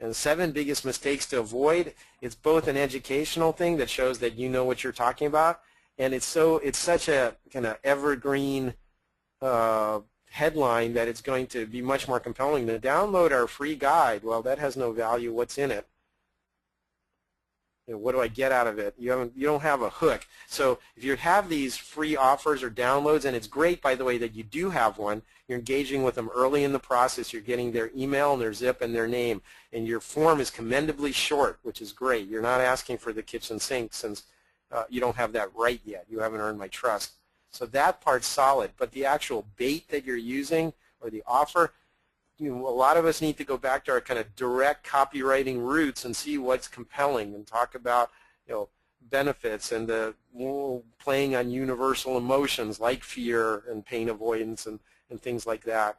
And 7 biggest mistakes to avoid. It's both an educational thing that shows that you know what you're talking about, and it's such a kind of evergreen headline that it's going to be much more compelling. To download our free guide, well, that has no value. What's in it? What do I get out of it? You don't have a hook. So if you have these free offers or downloads, and it's great, by the way, that you do have one, you're engaging with them early in the process, you're getting their email and their zip and their name, and your form is commendably short, which is great. You're not asking for the kitchen sink since you don't have that right yet. You haven't earned my trust. So that part's solid, but the actual bait that you're using or the offer, a lot of us need to go back to our kind of direct copywriting roots and see what's compelling and talk about benefits and the playing on universal emotions like fear and pain avoidance and things like that.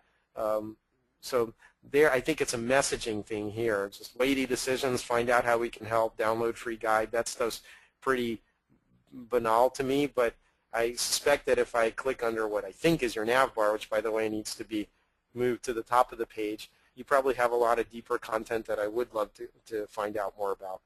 So there, I think it's a messaging thing here. Just weighty decisions, find out how we can help, download free guide. That's pretty banal to me, but I suspect that if I click under what I think is your nav bar, which by the way needs to be moved to the top of the page, you probably have a lot of deeper content that I would love to find out more about.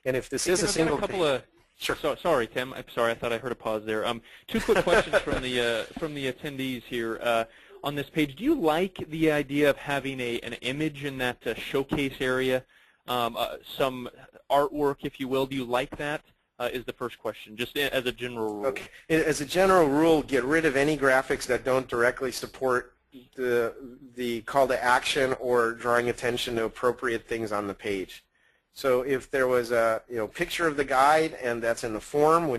And if this is a single page, sure. Sorry, Tim. I'm sorry. I thought I heard a pause there. 2 quick questions from the attendees here on this page. Do you like the idea of having an image in that showcase area, some artwork, if you will? Do you like that? Is the first question, just as a general rule. Okay. As a general rule, get rid of any graphics that don't directly support the call to action or drawing attention to appropriate things on the page. So if there was a picture of the guide and that's in the form,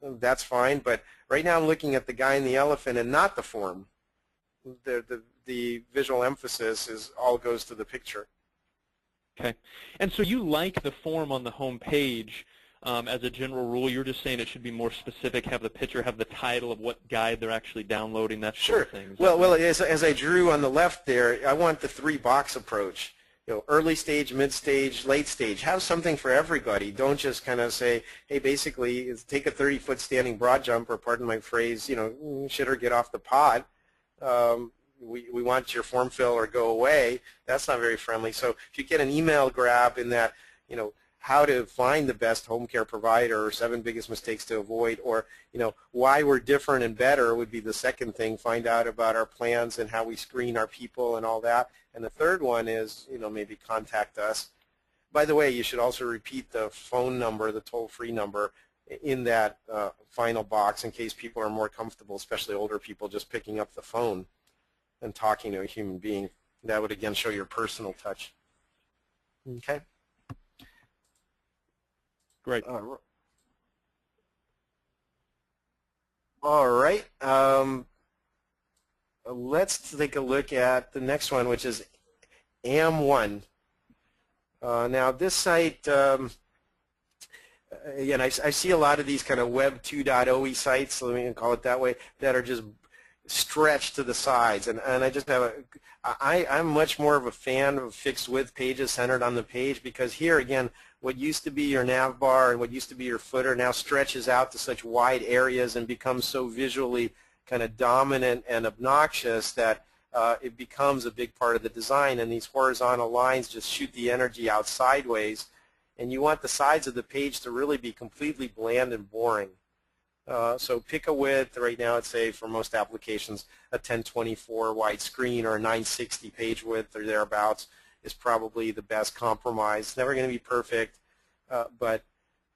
that's fine. But right now I'm looking at the guy and the elephant and not the form. The visual emphasis all goes to the picture. Okay. And so you like the form on the home page. As a general rule, you're just saying it should be more specific, have the picture, have the title of what guide they're actually downloading, that sort of thing. Well, as I drew on the left there, I want the 3-box approach. Early stage, mid stage, late stage. Have something for everybody. Don't just kind of say, hey, basically, take a 30-foot standing broad jump, or pardon my phrase, shit or get off the pod. We want your form fill or go away. That's not very friendly. So if you get an email grab in that, how to find the best home care provider, or 7 biggest mistakes to avoid, or why we're different and better would be the second thing. Find out about our plans and how we screen our people and all that. And the third one is maybe contact us. By the way, you should also repeat the phone number, the toll-free number, in that final box in case people are more comfortable, especially older people, just picking up the phone and talking to a human being. That would again show your personal touch. Okay. Great. All right. Let's take a look at the next one, which is AM1. Now, this site, again, I see a lot of these kind of Web 2.0 sites, let me call it that way, that are just stretched to the sides. And I just have I'm much more of a fan of fixed width pages centered on the page, because here, again, what used to be your nav bar and what used to be your footer now stretches out to such wide areas and becomes so visually kind of dominant and obnoxious that it becomes a big part of the design, and these horizontal lines just shoot the energy out sideways, and you want the sides of the page to really be completely bland and boring. So pick a width. Right now, it's say for most applications a 1024 widescreen or a 960 page width or thereabouts is probably the best compromise. It's never going to be perfect, but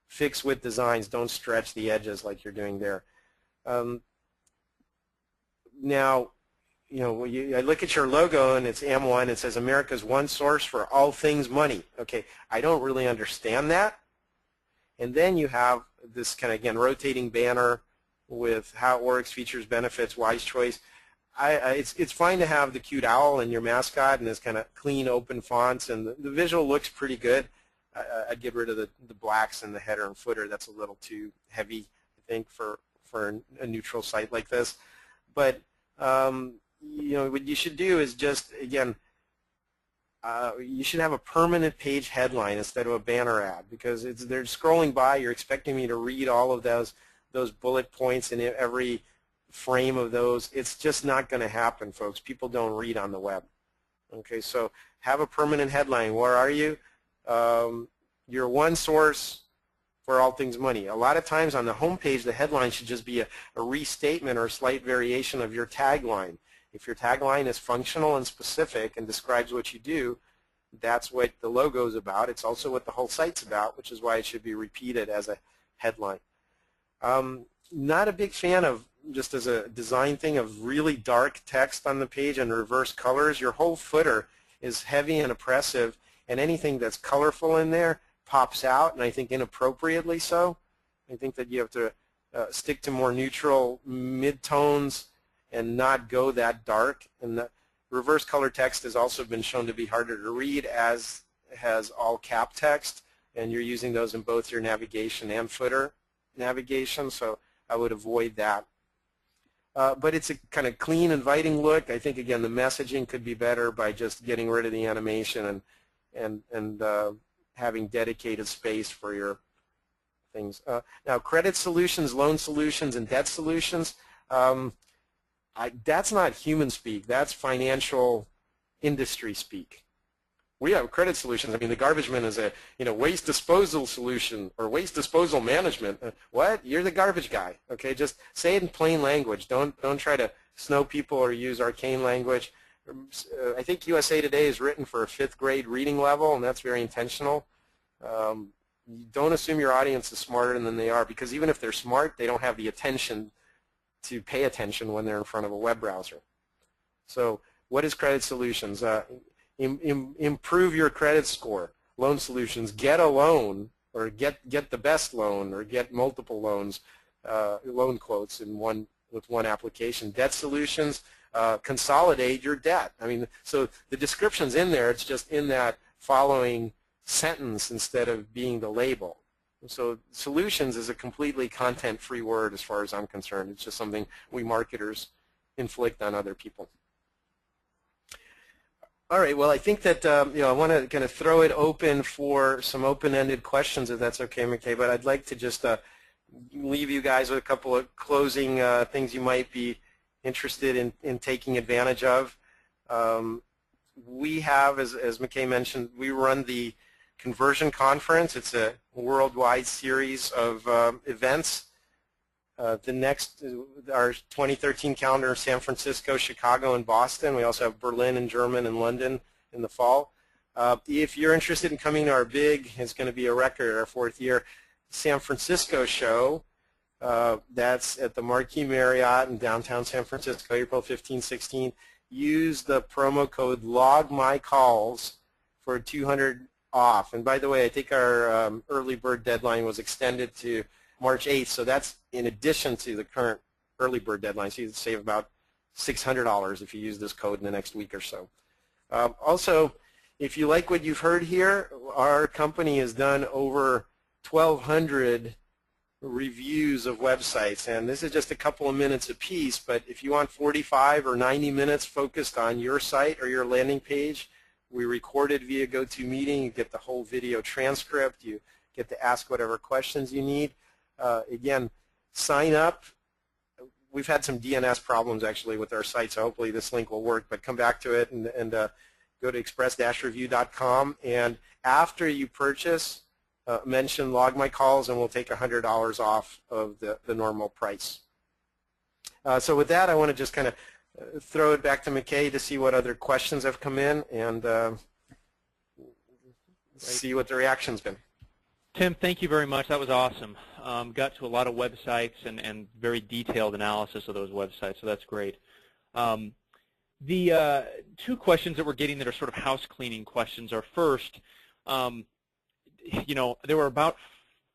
fixed width designs don't stretch the edges like you're doing there. Now, I look at your logo and it's M1. It says America's one source for all things money. Okay, I don't really understand that. And then you have this kind of, again, rotating banner with how it works, features, benefits, wise choice. It's fine to have the cute owl and your mascot and this kind of clean, open fonts, and the visual looks pretty good. I'd get rid of the blacks in the header and footer. That's a little too heavy, I think, for a neutral site like this. But what you should do is just, again, you should have a permanent page headline instead of a banner ad, because they're scrolling by. You're expecting me to read all of those bullet points in every frame of those. It's just not going to happen, folks. People don't read on the web. Okay, so have a permanent headline. Where are you? Your one source for all things money. A lot of times on the home page, the headline should just be a restatement or a slight variation of your tagline. If your tagline is functional and specific and describes what you do, that's what the logo is about. It's also what the whole site's about, which is why it should be repeated as a headline. Not a big fan of, just as a design thing, of really dark text on the page and reverse colors. Your whole footer is heavy and oppressive, and anything that's colorful in there pops out, and I think inappropriately so. I think that you have to stick to more neutral mid-tones and not go that dark. And the reverse color text has also been shown to be harder to read, as has all cap text, and you're using those in both your navigation and footer navigation, so I would avoid that. But it's a kind of clean, inviting look. I think, again, the messaging could be better by just getting rid of the animation and having dedicated space for your things. Now, credit solutions, loan solutions, and debt solutions, that's not human speak. That's financial industry speak. We have credit solutions. I mean, the garbage man is a waste disposal solution or waste disposal management. What? You're the garbage guy. Okay, just say it in plain language. Don't try to snow people or use arcane language. I think USA Today is written for a 5th grade reading level, and that's very intentional. Don't assume your audience is smarter than they are, because even if they're smart, they don't have the attention to pay attention when they're in front of a web browser. So what is credit solutions? Improve your credit score. Loan solutions, get a loan, or get the best loan, or get multiple loans, loan quotes with one application. Debt solutions, consolidate your debt. I mean, so the description's in there. It's just in that following sentence instead of being the label. So solutions is a completely content-free word as far as I'm concerned. It's just something we marketers inflict on other people. All right, well, I think that I want to kind of throw it open for some open-ended questions, if that's okay, McKay, but I'd like to just leave you guys with a couple of closing things you might be interested in taking advantage of. We have, as McKay mentioned, we run the Conversion Conference. It's a worldwide series of events. Our 2013 calendar, San Francisco, Chicago, and Boston. We also have Berlin and German and London in the fall. If you're interested in coming to our big, it's going to be a record, our 4th year, San Francisco show. That's at the Marquis Marriott in downtown San Francisco, April 15, 16. Use the promo code LOGMyCalls for 200 off. And by the way, I think our early bird deadline was extended to March 8th, so that's in addition to the current early bird deadline, so you save about $600 if you use this code in the next week or so. Also, if you like what you've heard here, our company has done over 1,200 reviews of websites, and this is just a couple of minutes a piece, but if you want 45 or 90 minutes focused on your site or your landing page, we record it via GoToMeeting. You get the whole video transcript. You get to ask whatever questions you need. Again, sign up. We've had some DNS problems actually with our site, so hopefully this link will work, but come back to it and go to express-review.com, and after you purchase, mention Log My Calls, and we'll take $100 off of the normal price. So with that, I want to just kind of throw it back to McKay to see what other questions have come in and see what the reaction's been. Tim, thank you very much. That was awesome. Got to a lot of websites and very detailed analysis of those websites, so that's great. The 2 questions that we're getting that are sort of house cleaning questions are, first, there were about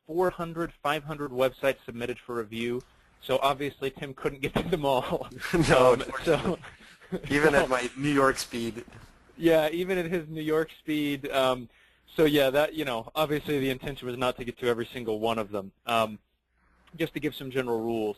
400, 500 websites submitted for review, so obviously Tim couldn't get to them all. No, even at my New York speed. Yeah, even at his New York speed. So yeah, that obviously the intention was not to get to every single one of them, just to give some general rules.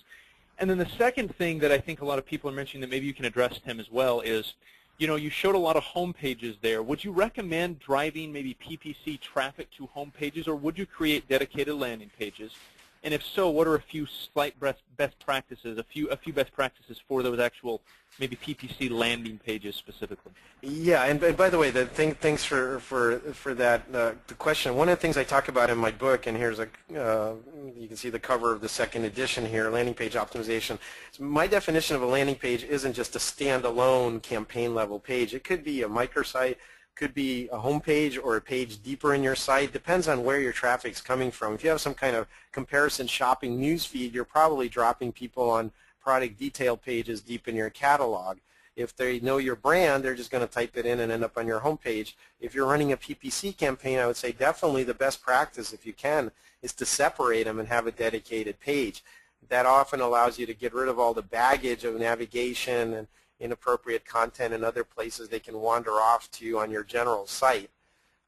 And then the second thing that I think a lot of people are mentioning that maybe you can address, Tim, as well is, you showed a lot of home pages there. Would you recommend driving maybe PPC traffic to home pages, or would you create dedicated landing pages? And if so, what are a few slight best practices, a few best practices for those actual maybe PPC landing pages specifically? Yeah, and by the way, thanks for that the question. One of the things I talk about in my book, and here's you can see the cover of the second edition here, landing page optimization. So my definition of a landing page isn't just a standalone campaign level page. It could be a microsite, could be a home page, or a page deeper in your site. Depends on where your traffic's coming from. If you have some kind of comparison shopping news feed, you're probably dropping people on product detail pages deep in your catalog. If they know your brand, they're just going to type it in and end up on your home page. If you're running a PPC campaign, I would say definitely the best practice, if you can, is to separate them and have a dedicated page. That often allows you to get rid of all the baggage of navigation and inappropriate content and other places they can wander off to on your general site.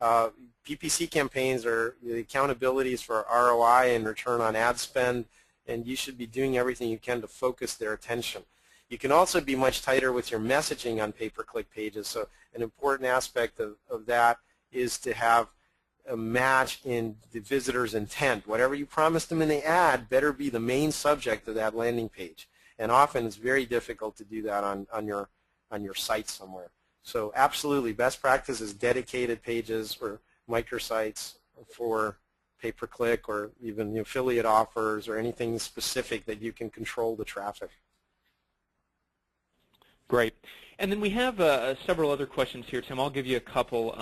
PPC campaigns are the accountability is for ROI and return on ad spend, and you should be doing everything you can to focus their attention. You can also be much tighter with your messaging on pay-per-click pages, so an important aspect of that is to have a match in the visitor's intent. Whatever you promised them in the ad better be the main subject of that landing page, and often it's very difficult to do that on your site somewhere. So absolutely, best practice is dedicated pages or microsites for pay-per-click or even affiliate offers or anything specific that you can control the traffic. Great. And then we have several other questions here, Tim. I'll give you a couple.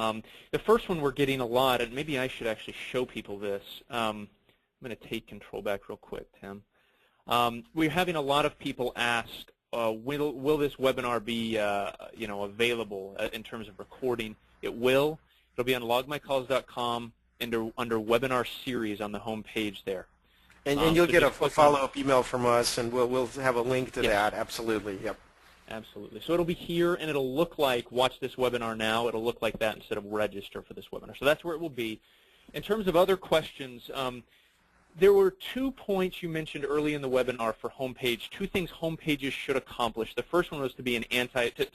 The first one we're getting a lot, and maybe I should actually show people this. I'm going to take control back real quick, Tim. We're having a lot of people ask, will this webinar be available in terms of recording? It will. It'll be on logmycalls.com under webinar series on the home page there. And you'll get a follow-up email from us, and we'll have a link to that. Absolutely. Yep. Absolutely. So it'll be here, and it'll look like watch this webinar now. It'll look like that instead of register for this webinar. So that's where it will be. In terms of other questions, there were 2 points you mentioned early in the webinar for homepage, 2 things homepages should accomplish. The first one was to be an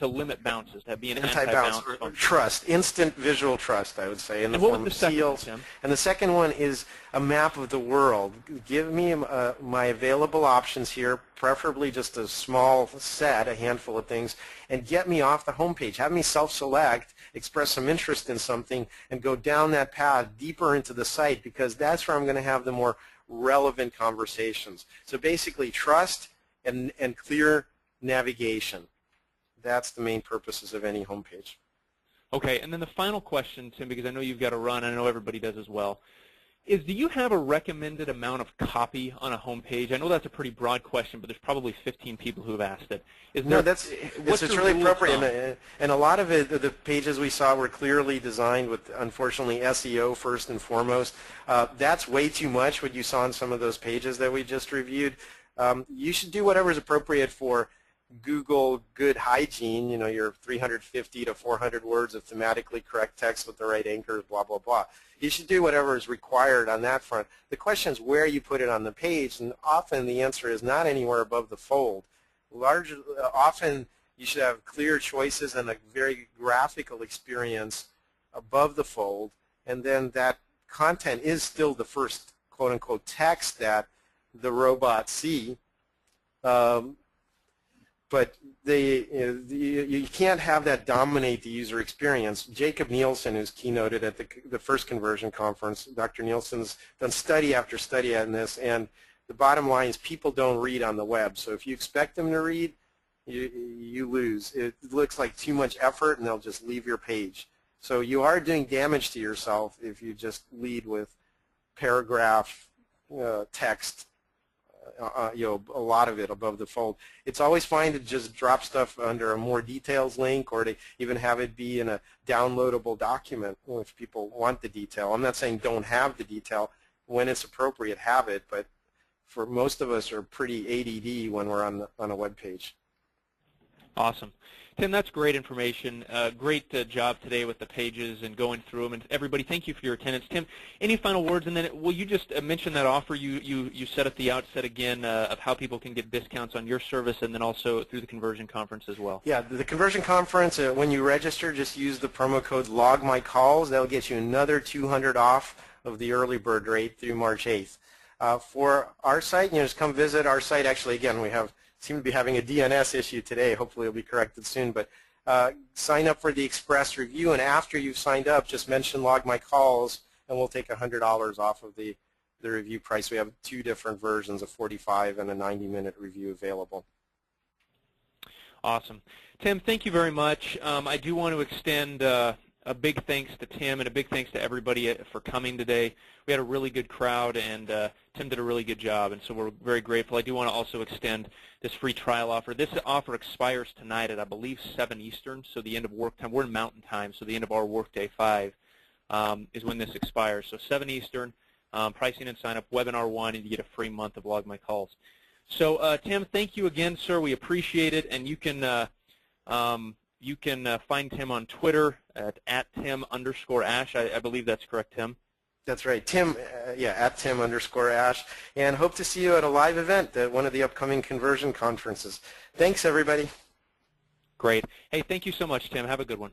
to limit bounces, to be an anti-bounce. Or trust, instant visual trust, I would say, in the form of seals. And the second one is a map of the world. Give me my available options here, preferably just a small set, a handful of things, and get me off the homepage. Have me self-select, express some interest in something, and go down that path deeper into the site, because that's where I'm going to have the more relevant conversations. So basically trust and clear navigation. That's the main purposes of any homepage. Okay, and then the final question, Tim, because I know you've got to run, I know everybody does as well, is do you have a recommended amount of copy on a homepage? I know that's a pretty broad question, but there's probably 15 people who have asked it. No, it's really appropriate, and a lot of it, the pages we saw were clearly designed with, unfortunately, SEO first and foremost. That's way too much what you saw on some of those pages that we just reviewed. You should do whatever is appropriate for Google good hygiene, your 350 to 400 words of thematically correct text with the right anchors, blah, blah, blah. You should do whatever is required on that front. The question is where you put it on the page, and often the answer is not anywhere above the fold. Often you should have clear choices and a very graphical experience above the fold, and then that content is still the first quote-unquote text that the robots see. But you can't have that dominate the user experience. Jacob Nielsen, who's keynoted at the first conversion conference, Dr. Nielsen's done study after study on this, and the bottom line is people don't read on the web. So if you expect them to read, you lose. It looks like too much effort, and they'll just leave your page. So you are doing damage to yourself if you just lead with paragraph text. A lot of it above the fold. It's always fine to just drop stuff under a more details link, or to even have it be in a downloadable document if people want the detail. I'm not saying don't have the detail. When it's appropriate, have it, but for most of us are pretty ADD when we're on a web page. Awesome. Tim, that's great information. Great job today with the pages and going through them. And everybody, thank you for your attendance. Tim, any final words? And then will you just mention that offer you said at the outset again of how people can get discounts on your service, and then also through the conversion conference as well? Yeah, the conversion conference, when you register, just use the promo code LOGMYCALLS. That'll get you another $200 off of the early bird rate through March 8th. For our site, just come visit our site. Actually, again, we seem to be having a DNS issue today. Hopefully it'll be corrected soon. But sign up for the Express review, and after you've signed up, just mention Log My Calls, and we'll take $100 off of the review price. We have 2 different versions, a 45 and a 90-minute review available. Awesome. Tim, thank you very much. I do want to extend a big thanks to Tim and a big thanks to everybody for coming today. We had a really good crowd, and Tim did a really good job, and so we're very grateful. I do want to also extend this free trial offer. This offer expires tonight at, I believe, 7 Eastern, so the end of work time. We're in Mountain Time, so the end of our workday 5 is when this expires. So 7 Eastern, pricing and sign up, webinar 1, and you get a free month of Log My Calls. So Tim, thank you again, sir. We appreciate it, and you can find Tim on Twitter at Tim_Ash. I believe that's correct, Tim. That's right, Tim. At Tim_Ash, and hope to see you at a live event at one of the upcoming conversion conferences. Thanks, everybody. Great. Hey, thank you so much, Tim. Have a good one.